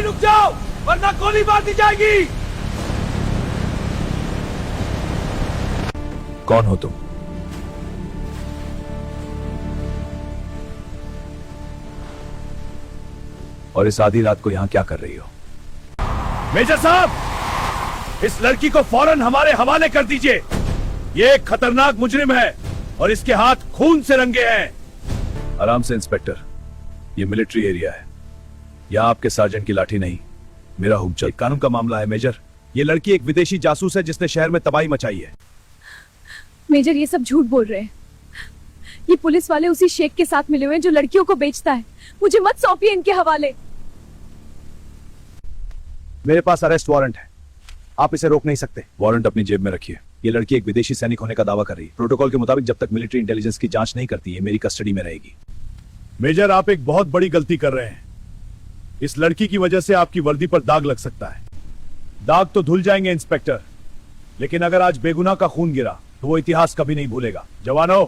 रुक जाओ वरना गोली मार दी जाएगी। कौन हो तुम? और इस आधी रात को यहां क्या कर रही हो? मेजर साहब, इस लड़की को फौरन हमारे हवाले कर दीजिए। ये एक खतरनाक मुजरिम है और इसके हाथ खून से रंगे हैं। आराम से इंस्पेक्टर, ये मिलिट्री एरिया है, यहां आपके सार्जेंट की लाठी नहीं, मेरा हुक्म चल। कानून का मामला है मेजर। ये लड़की एक विदेशी जासूस है जिसने शहर में तबाही मचाई है। मेजर, ये सब झूठ बोल रहे हैं। ये पुलिस वाले उसी शेख के साथ मिले हुए हैं जो लड़कियों को बेचता है। मुझे मत सौंपिए इनके हवाले। मेरे पास अरेस्ट वारंट है, आप इसे रोक नहीं सकते। वारंट अपनी जेब में रखिए। ये लड़की एक विदेशी सैनिक होने का दावा कर रही है। प्रोटोकॉल के मुताबिक जब तक मिलिट्री इंटेलिजेंस की जांच नहीं करती है मेरी कस्टडी में रहेगी। मेजर, आप एक बहुत बड़ी गलती कर रहे हैं। इस लड़की की वजह से आपकी वर्दी पर दाग लग सकता है। दाग तो धुल जाएंगे इंस्पेक्टर, लेकिन अगर आज बेगुनाह का खून गिरा तो वो इतिहास कभी नहीं भूलेगा। जवानों,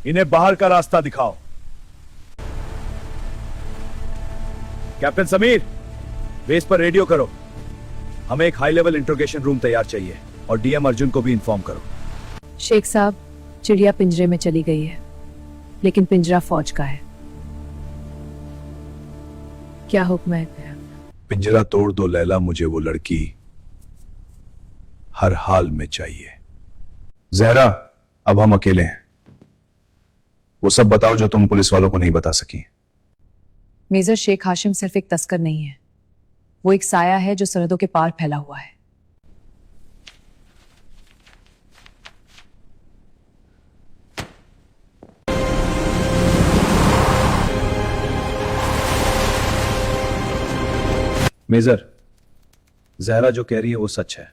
इन्हें बाहर का रास्ता दिखाओ। कैप्टन समीर, बेस पर रेडियो करो, हमें एक हाई लेवल इंट्रोगेशन रूम तैयार चाहिए और डीएम अर्जुन को भी इन्फॉर्म करो। शेख साहब, चिड़िया पिंजरे में चली गई है, लेकिन पिंजरा फौज का है। क्या हुक्म है? पिंजरा तोड़ दो लैला, मुझे वो लड़की हर हाल में चाहिए। जहरा, अब हम अकेले हैं, वो सब बताओ जो तुम पुलिस वालों को नहीं बता सकी। मेजर, शेख हाशिम सिर्फ एक तस्कर नहीं है, वो एक साया है जो सरहदों के पार फैला हुआ है। मेजर, जहरा जो कह रही है वो सच है।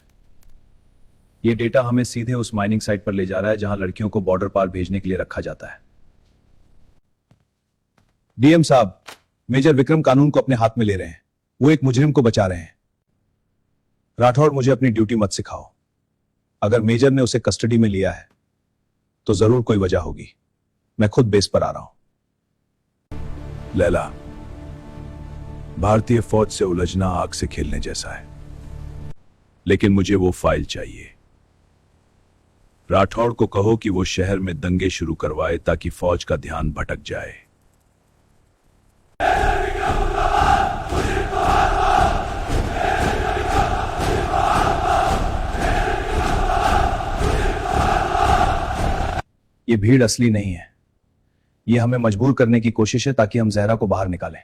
ये डेटा हमें सीधे उस माइनिंग साइट पर ले जा रहा है जहां लड़कियों को बॉर्डर पार भेजने के लिए रखा जाता है। डीएम साहब, मेजर विक्रम कानून को अपने हाथ में ले रहे हैं, वो एक मुजरिम को बचा रहे हैं। राठौड़, मुझे अपनी ड्यूटी मत सिखाओ। अगर मेजर ने उसे कस्टडी में लिया है तो जरूर कोई वजह होगी। मैं खुद बेस पर आ रहा हूं। लैला, भारतीय फौज से उलझना आग से खेलने जैसा है, लेकिन मुझे वो फाइल चाहिए। राठौड़ को कहो कि वो शहर में दंगे शुरू करवाए ताकि फौज का ध्यान भटक जाए। ये भीड़ असली नहीं है, ये हमें मजबूर करने की कोशिश है ताकि हम जहरा को बाहर निकालें।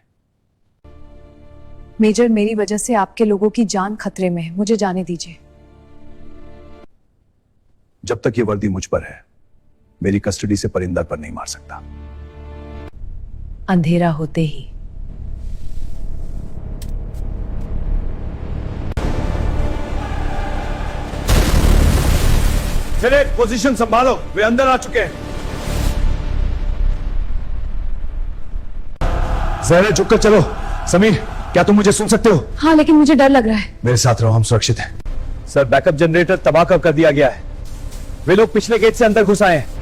मेजर, मेरी वजह से आपके लोगों की जान खतरे में है, मुझे जाने दीजिए। जब तक ये वर्दी मुझ पर है, मेरी कस्टडी से परिंदर पर नहीं मार सकता। अंधेरा होते ही चले, पोजीशन संभालो, वे अंदर आ चुके हैं। जहरा, झुककर चलो। समीर, क्या तुम मुझे सुन सकते हो? हाँ, लेकिन मुझे डर लग रहा है। मेरे साथ रहो, हम सुरक्षित हैं। सर, बैकअप जनरेटर तबाह कर दिया गया है। वे लोग पिछले गेट से अंदर घुस आए हैं।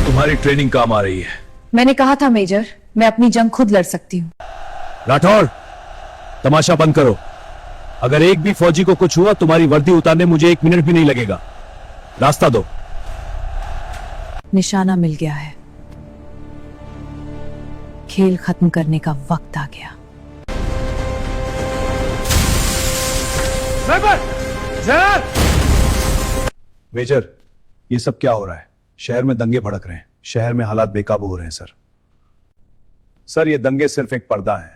तुम्हारी ट्रेनिंग काम आ रही है। मैंने कहा था मेजर, मैं अपनी जंग खुद लड़ सकती हूँ। राठौड़, तमाशा बंद करो। अगर एक भी फौजी को कुछ हुआ, तुम्हारी वर्दी उतारने मुझे 1 मिनट भी नहीं लगेगा। रास्ता दो। निशाना मिल गया है, खेल खत्म करने का वक्त आ गया। मेजर, ये सब क्या हो रहा है? शहर में दंगे भड़क रहे हैं, शहर में हालात बेकाबू हो रहे हैं। सर, ये दंगे सिर्फ एक पर्दा है।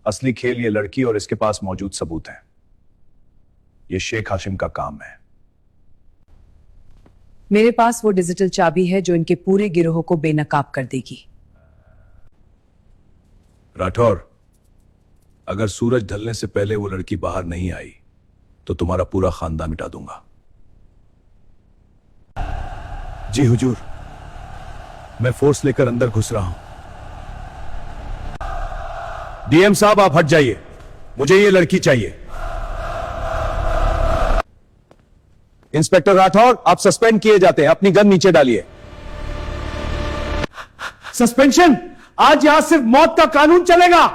असली खेल ये लड़की और इसके पास मौजूद सबूत हैं। ये शेख हाशिम का काम है। मेरे पास वो डिजिटल चाबी है जो इनके पूरे गिरोह को बेनकाब कर देगी। राठौर, अगर सूरज ढलने से पहले वो लड़की बाहर नहीं आई तो तुम्हारा पूरा खानदान मिटा दूंगा। जी हुजूर, मैं फोर्स लेकर अंदर घुस रहा हूं। डीएम साहब, आप हट जाइए, मुझे ये लड़की चाहिए। इंस्पेक्टर राठौर, आप सस्पेंड किए जाते हैं। अपनी गन नीचे डालिए। सस्पेंशन? आज यहां सिर्फ मौत का कानून चलेगा।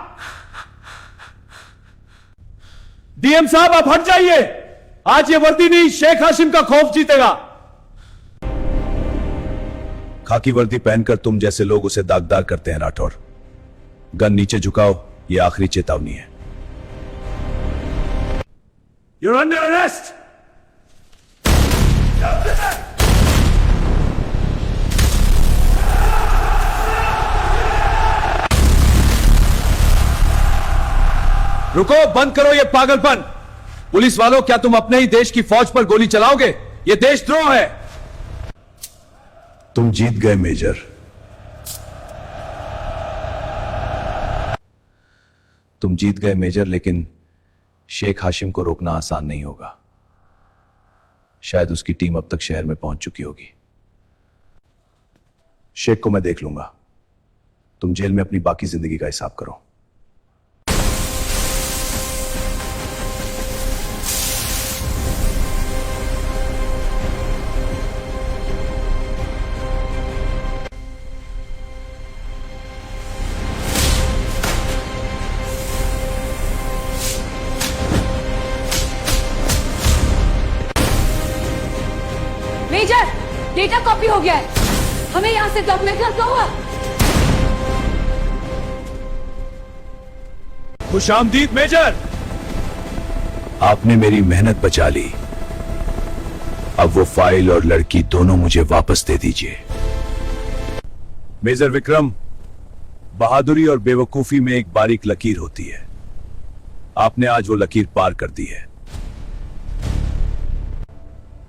डीएम साहब, आप हट जाइए। आज ये वर्दी नहीं, शेख हाशिम का खौफ जीतेगा। खाकी वर्दी पहनकर तुम जैसे लोग उसे दागदार करते हैं राठौर। गन नीचे झुकाओ, यह आखिरी चेतावनी है। You're under arrest! रुको, बंद करो ये पागलपन। पुलिस वालों, क्या तुम अपने ही देश की फौज पर गोली चलाओगे? ये देशद्रोह है। तुम जीत गए मेजर। तुम जीत गए मेजर, लेकिन शेख हाशिम को रोकना आसान नहीं होगा। शायद उसकी टीम अब तक शहर में पहुंच चुकी होगी। शेख को मैं देख लूंगा। तुम जेल में अपनी बाकी जिंदगी का हिसाब करो। मेजर, डेटा कॉपी हो गया है। हमें यहां से डॉक्यूमेंट करना होगा। खुशामदीद मेजर। आपने मेरी मेहनत बचा ली। अब वो फाइल और लड़की दोनों मुझे वापस दे दीजिए। मेजर विक्रम, बहादुरी और बेवकूफी में एक बारीक लकीर होती है। आपने आज वो लकीर पार कर दी है।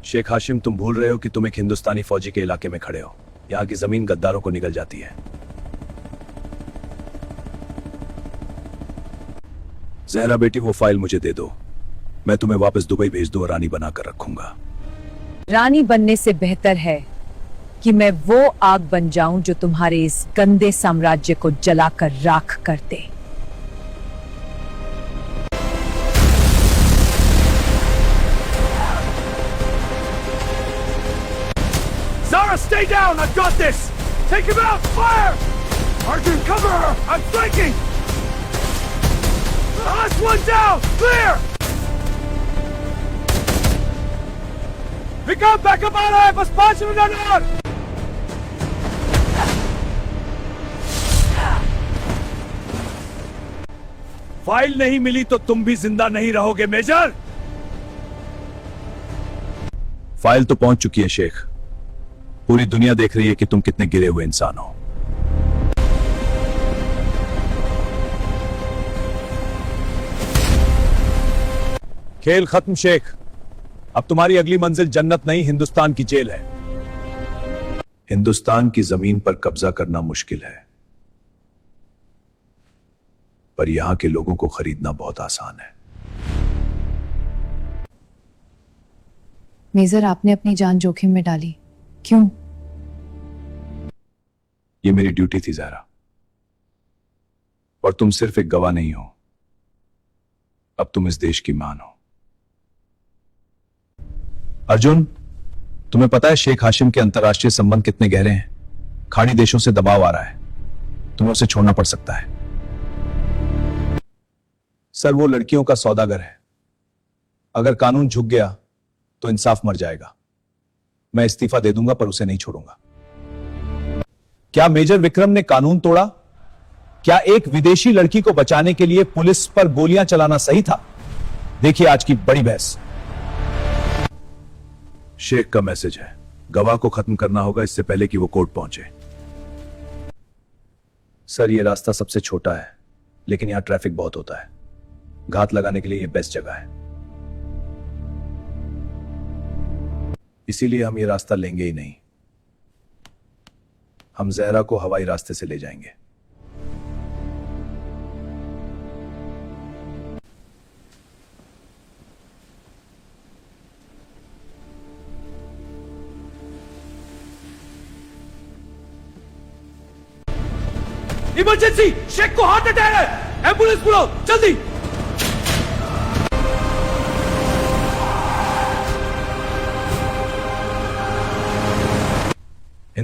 शेख हाशिम, तुम भूल रहे हो कि तुम एक हिंदुस्तानी फौजी के इलाके में खड़े हो। यहां की जमीन गद्दारों को निगल जाती है। जहरा बेटी, वो फाइल मुझे दे दो। मैं तुम्हें वापस दुबई भेज दूं और रानी बनाकर रखूंगा। रानी बनने से बेहतर है कि मैं वो आग बन जाऊं जो तुम्हारे इस गंदे साम्राज्य को जलाकर राख कर दे। Zara, stay down! I've got this! Take him out! Fire! Arjun, cover her! I'm flanking! Last one down! Clear! Vikram, backup आ रहा है! बस 5 मिनट और! फाइल नहीं मिली तो तुम भी जिंदा नहीं रहोगे मेजर। फाइल तो पहुंच चुकी है शेख। पूरी दुनिया देख रही है कि तुम कितने गिरे हुए इंसान हो। खेल खत्म शेख। अब तुम्हारी अगली मंजिल जन्नत नहीं, हिंदुस्तान की जेल है। हिंदुस्तान की जमीन पर कब्जा करना मुश्किल है, पर यहां के लोगों को खरीदना बहुत आसान है। मेजर, आपने अपनी जान जोखिम में डाली, क्यों? ये मेरी ड्यूटी थी ज़हरा, और तुम सिर्फ एक गवाह नहीं हो, अब तुम इस देश की मान हो। अर्जुन, तुम्हें पता है शेख हाशिम के अंतर्राष्ट्रीय संबंध कितने गहरे हैं? खाड़ी देशों से दबाव आ रहा है, तुम्हें उसे छोड़ना पड़ सकता है। सर, वो लड़कियों का सौदागर है। अगर कानून झुक गया तो इंसाफ मर जाएगा। मैं इस्तीफा दे दूंगा, पर उसे नहीं छोड़ूंगा। क्या मेजर विक्रम ने कानून तोड़ा? क्या एक विदेशी लड़की को बचाने के लिए पुलिस पर गोलियां चलाना सही था? देखिए आज की बड़ी बहस। शेख का मैसेज है, गवाह को खत्म करना होगा इससे पहले कि वो कोर्ट पहुंचे। सर, ये रास्ता सबसे छोटा है, लेकिन यहां ट्रैफिक बहुत होता है। घात लगाने के लिए ये बेस्ट जगह है, इसीलिए हम ये रास्ता लेंगे ही नहीं। हम जहरा को हवाई रास्ते से ले जाएंगे। इमरजेंसी! शेख को हार्ट अटैक है! एम्बुलेंस बुलाओ जल्दी!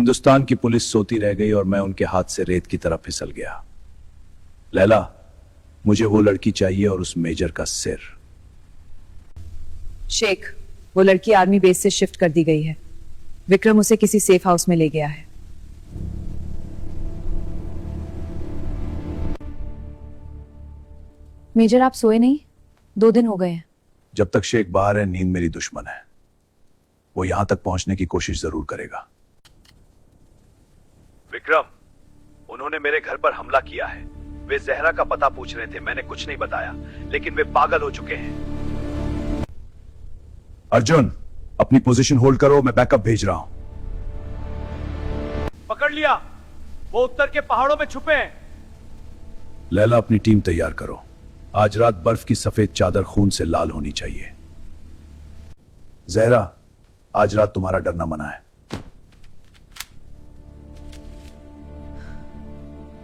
हिंदुस्तान की पुलिस सोती रह गई और मैं उनके हाथ से रेत की तरफ फिसल गया। लैला, मुझे वो लड़की चाहिए और उस मेजर का सिर। शेख, वो लड़की आर्मी बेस से शिफ्ट कर दी गई है। विक्रम उसे किसी सेफ हाउस में ले गया है। मेजर आप सोए नहीं? 2 दिन हो गए हैं। जब तक शेख बाहर है, नींद मेरी दुश्मन है। वो यहां तक पहुंचने की कोशिश जरूर करेगा। विक्रम, उन्होंने मेरे घर पर हमला किया है। वे जहरा का पता पूछ रहे थे, मैंने कुछ नहीं बताया, लेकिन वे पागल हो चुके हैं। अर्जुन, अपनी पोजीशन होल्ड करो, मैं बैकअप भेज रहा हूं। पकड़ लिया, वो उत्तर के पहाड़ों में छुपे हैं। लैला, अपनी टीम तैयार करो। आज रात बर्फ की सफेद चादर खून से लाल होनी चाहिए। जहरा, आज रात तुम्हारा डरना मना है।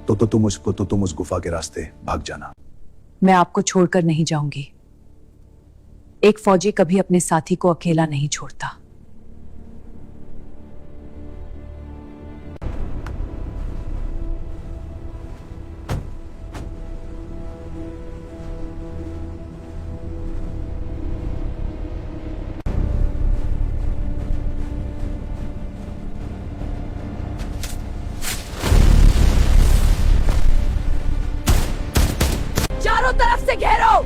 तो तुम उस गुफा के रास्ते भाग जाना। मैं आपको छोड़कर नहीं जाऊंगी। एक फौजी कभी अपने साथी को अकेला नहीं छोड़ता। चारों तरफ से घेरो,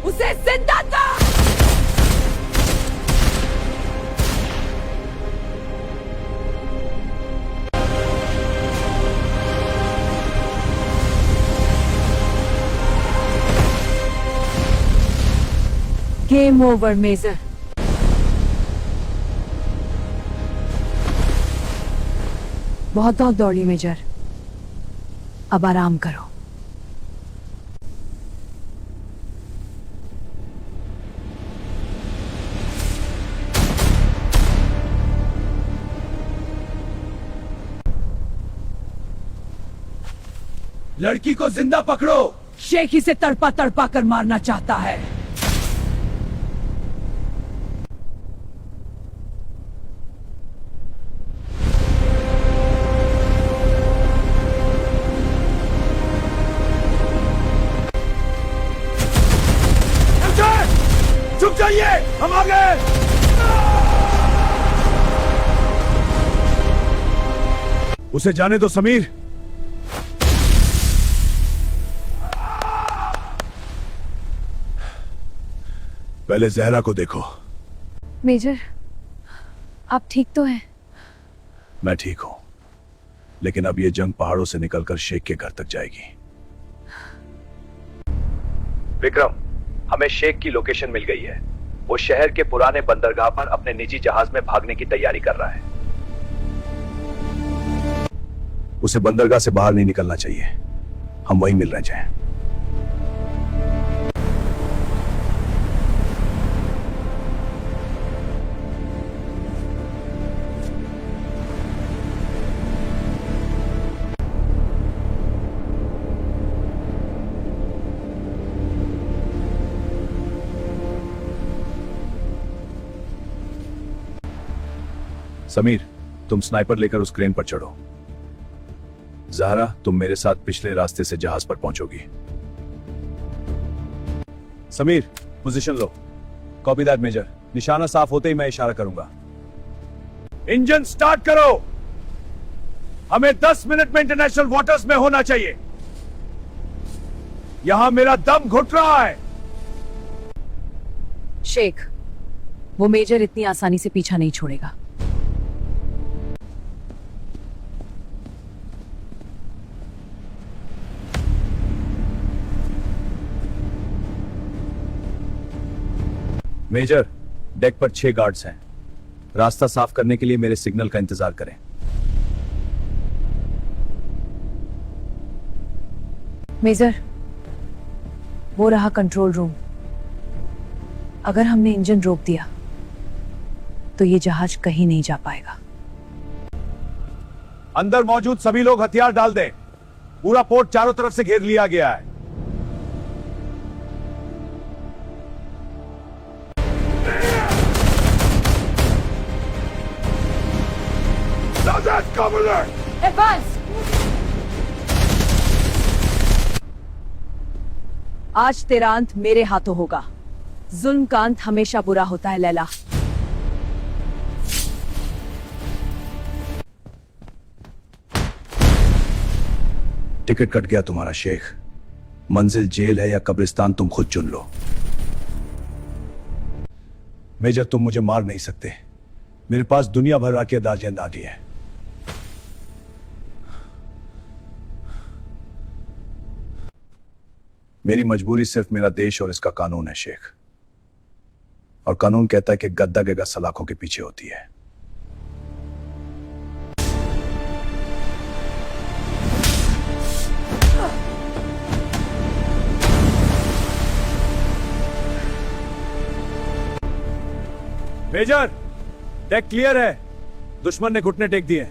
उसे जिंदा कर। Game over major. बहुत बहुत दौड़ी मेजर, अब आराम करो। लड़की को जिंदा पकड़ो। शेख इसे तड़पा तड़पा कर मारना चाहता है। चुप जाइए, हम आ गए। उसे जाने दो समीर। पहले जहरा को देखो। मेजर, आप ठीक तो हैं? मैं ठीक हूं, लेकिन अब ये जंग पहाड़ों से निकलकर शेख के घर तक जाएगी। विक्रम, हमें शेख की लोकेशन मिल गई है। वो शहर के पुराने बंदरगाह पर अपने निजी जहाज में भागने की तैयारी कर रहा है। उसे बंदरगाह से बाहर नहीं निकलना चाहिए। हम वहीं मिल रहे हैं। समीर, तुम स्नाइपर लेकर उस क्रेन पर चढ़ो। ज़हरा, तुम मेरे साथ पिछले रास्ते से जहाज पर पहुंचोगी। समीर, पोजीशन लो। Copy that major. निशाना साफ होते ही मैं इशारा करूंगा। इंजन स्टार्ट करो। हमें 10 मिनट में इंटरनेशनल वाटर्स में होना चाहिए। यहां मेरा दम घुट रहा है। शेख, वो मेजर इतनी आसानी से पीछा नहीं छोड़ेगा। मेजर, डेक पर 6 गार्ड्स हैं। रास्ता साफ करने के लिए मेरे सिग्नल का इंतजार करें। मेजर, वो रहा कंट्रोल रूम। अगर हमने इंजन रोक दिया तो ये जहाज कहीं नहीं जा पाएगा। अंदर मौजूद सभी लोग हथियार डाल दें। पूरा पोर्ट चारों तरफ से घेर लिया गया है। एडवांस। आज तेरा अंत मेरे हाथों होगा। जुल्म का अंत हमेशा बुरा होता है लैला। टिकट कट गया तुम्हारा शेख। मंजिल जेल है या कब्रिस्तान तुम खुद चुन लो। मेजर तुम मुझे मार नहीं सकते। मेरे पास दुनिया भर की दादी है। मेरी मजबूरी सिर्फ मेरा देश और इसका कानून है शेख। और कानून कहता है कि गद्दा के सलाखों के पीछे होती है। मेजर, डेक क्लियर है। दुश्मन ने घुटने टेक दिए।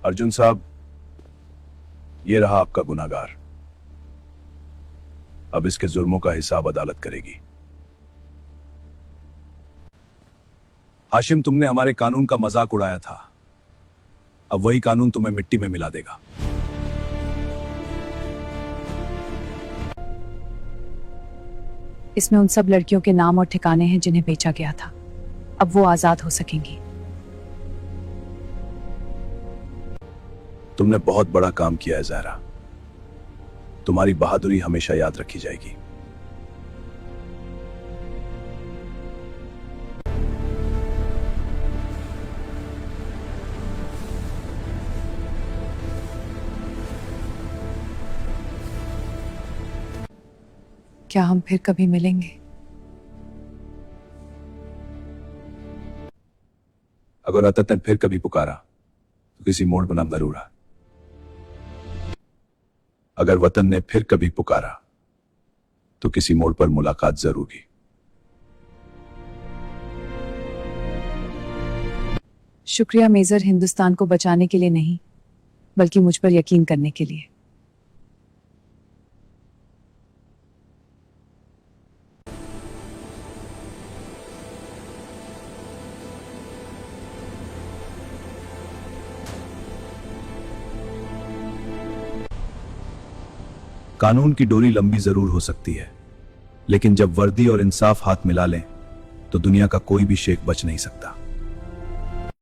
अर्जुन साहब, ये रहा आपका गुनाहगार। अब इसके जुर्मों का हिसाब अदालत करेगी। हाशिम, तुमने हमारे कानून का मजाक उड़ाया था। अब वही कानून तुम्हें मिट्टी में मिला देगा। इसमें उन सब लड़कियों के नाम और ठिकाने हैं जिन्हें बेचा गया था। अब वो आजाद हो सकेंगी। तुमने बहुत बड़ा काम किया है ज़हरा। तुम्हारी बहादुरी हमेशा याद रखी जाएगी। क्या हम फिर कभी मिलेंगे? अगर अतत ने फिर कभी पुकारा तो किसी मोड़ पर नाम जरूर है। अगर वतन ने फिर कभी पुकारा तो किसी मोड़ पर मुलाकात जरूर की। शुक्रिया मेजर, हिंदुस्तान को बचाने के लिए नहीं बल्कि मुझ पर यकीन करने के लिए। कानून की डोरी लंबी जरूर हो सकती है, लेकिन जब वर्दी और इंसाफ हाथ मिला लें तो दुनिया का कोई भी शेख बच नहीं सकता।